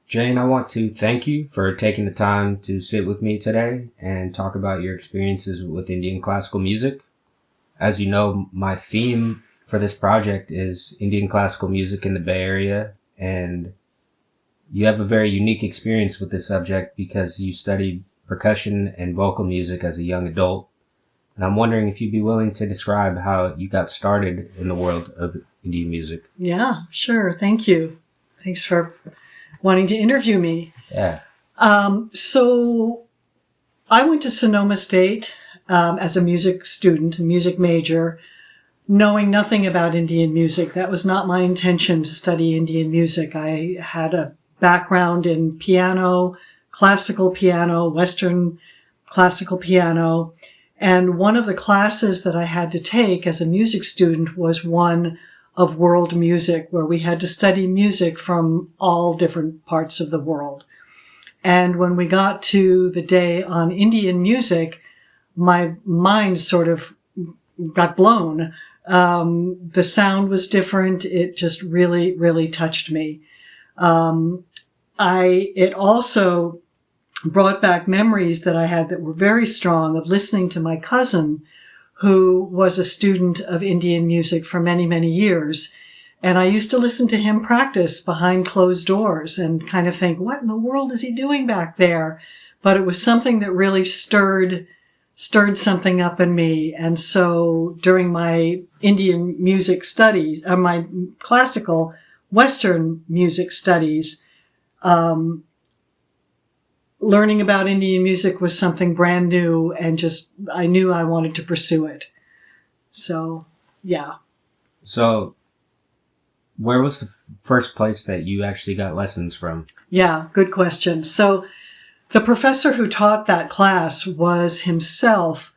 Jane, I want to thank you for taking the time to sit with me today and talk about your experiences with Indian classical music. As you know, my theme for this project is Indian classical music in the Bay Area, and you have a very unique experience with this subject because you studied percussion and vocal music as a young adult. And I'm wondering if you'd be willing to describe how you got started in the world of Indian music. Yeah, sure. Thank you. Thanks for wanting to interview me. Yeah. So I went to Sonoma State as a music student, a music major, knowing nothing about Indian music. That was not my intention to study Indian music. I had a background in piano, classical piano, Western classical piano. And one of the classes that I had to take as a music student was one of world music, where we had to study music from all different parts of the world. And when we got to the day on Indian music, my mind sort of got blown. The sound was different. It just really, really touched me. It also brought back memories that I had that were very strong of listening to my cousin, who was a student of Indian music for many, many years. And I used to listen to him practice behind closed doors and kind of think, what in the world is he doing back there? But it was something that really stirred something up in me. And so during my Indian music studies, my classical Western music studies, learning about Indian music was something brand new, and I knew I wanted to pursue it. So, yeah. So, where was the first place that you actually got lessons from? Yeah, good question. So, the professor who taught that class was himself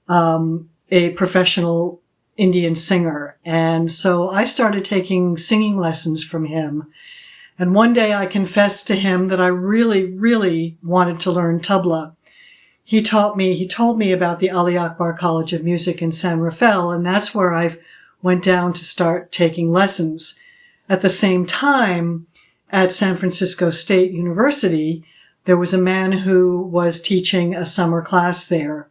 a professional Indian singer. And so I started taking singing lessons from him. And one day I confessed to him that I really, really wanted to learn tabla. He told me about the Ali Akbar College of Music in San Rafael, and that's where I went down to start taking lessons. At the same time, at San Francisco State University, there was a man who was teaching a summer class there,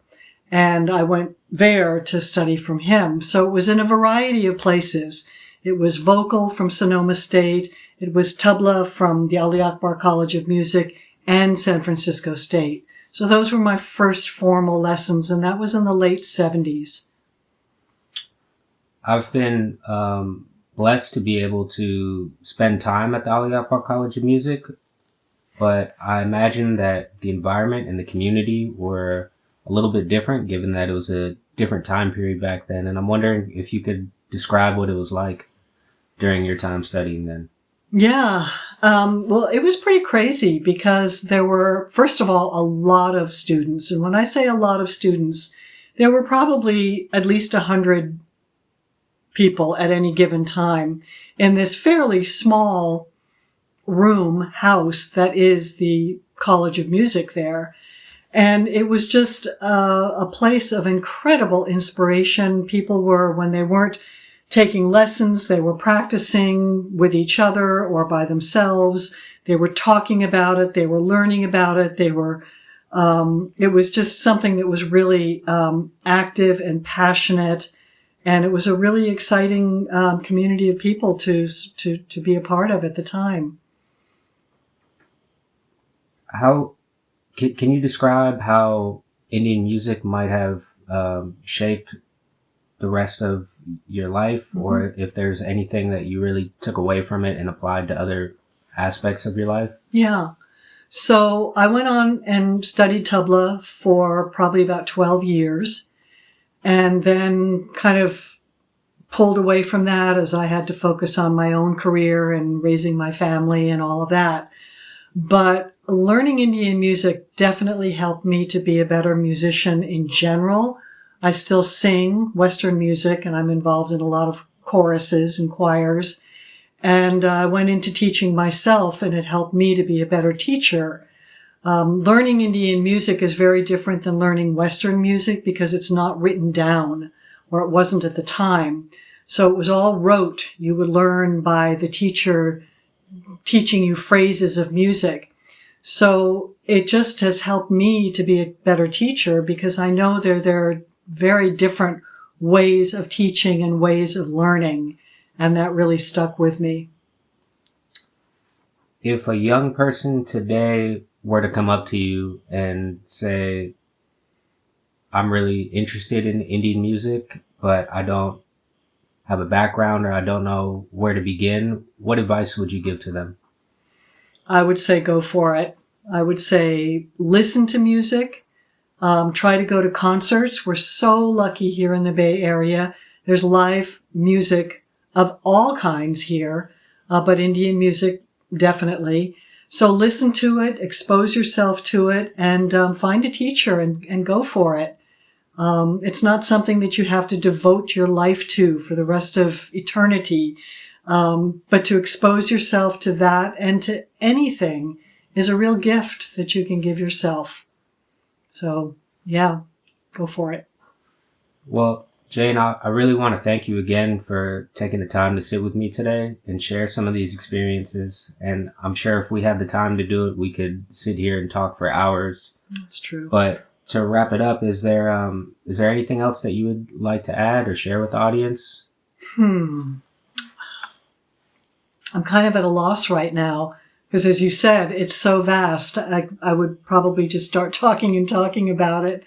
and I went there to study from him. So it was in a variety of places. It was vocal from Sonoma State. It was tabla from the Ali Akbar College of Music and San Francisco State. So those were my first formal lessons, and that was in the late 70s. I've been blessed to be able to spend time at the Ali Akbar College of Music, but I imagine that the environment and the community were a little bit different, given that it was a different time period back then. And I'm wondering if you could describe what it was like during your time studying then. Yeah. Well, it was pretty crazy because there were, first of all, a lot of students. And when I say a lot of students, there were probably at least 100 people at any given time in this fairly small house that is the College of Music there. And it was just a place of incredible inspiration. People were, when they weren't taking lessons, they were practicing with each other or by themselves. They were talking about it. They were learning about it. It was just something that was really active and passionate. And it was a really exciting community of people to be a part of at the time. How can you describe how Indian music might have shaped the rest of your life, mm-hmm. or if there's anything that you really took away from it and applied to other aspects of your life? Yeah. So I went on and studied tabla for probably about 12 years, and then kind of pulled away from that as I had to focus on my own career and raising my family and all of that. But learning Indian music definitely helped me to be a better musician in general. I still sing Western music, and I'm involved in a lot of choruses and choirs. And I went into teaching myself, and it helped me to be a better teacher. Learning Indian music is very different than learning Western music because it's not written down, or it wasn't at the time. So it was all rote. You would learn by the teacher teaching you phrases of music. So it just has helped me to be a better teacher because I know there are very different ways of teaching and ways of learning. And that really stuck with me. If a young person today were to come up to you and say, I'm really interested in Indian music, but I don't have a background or I don't know where to begin, what advice would you give to them? I would say go for it. I would say listen to music. Try to go to concerts. We're so lucky here in the Bay Area. There's live music of all kinds here, but Indian music definitely. So listen to it, expose yourself to it, and find a teacher and go for it. It's not something that you have to devote your life to for the rest of eternity, but to expose yourself to that and to anything is a real gift that you can give yourself. So, yeah, go for it. Well, Jane, I really want to thank you again for taking the time to sit with me today and share some of these experiences. And I'm sure if we had the time to do it, we could sit here and talk for hours. That's true. But to wrap it up, is there anything else that you would like to add or share with the audience? I'm kind of at a loss right now because, as you said, it's so vast. I would probably just start talking about it.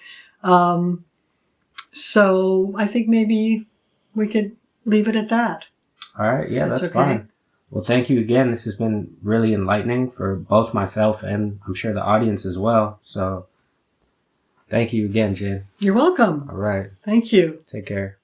So I think maybe we could leave it at that. All right. Yeah, that's okay. fine. Well, thank you again. This has been really enlightening for both myself and I'm sure the audience as well. So thank you again, Jen. You're welcome. All right. Thank you. Take care.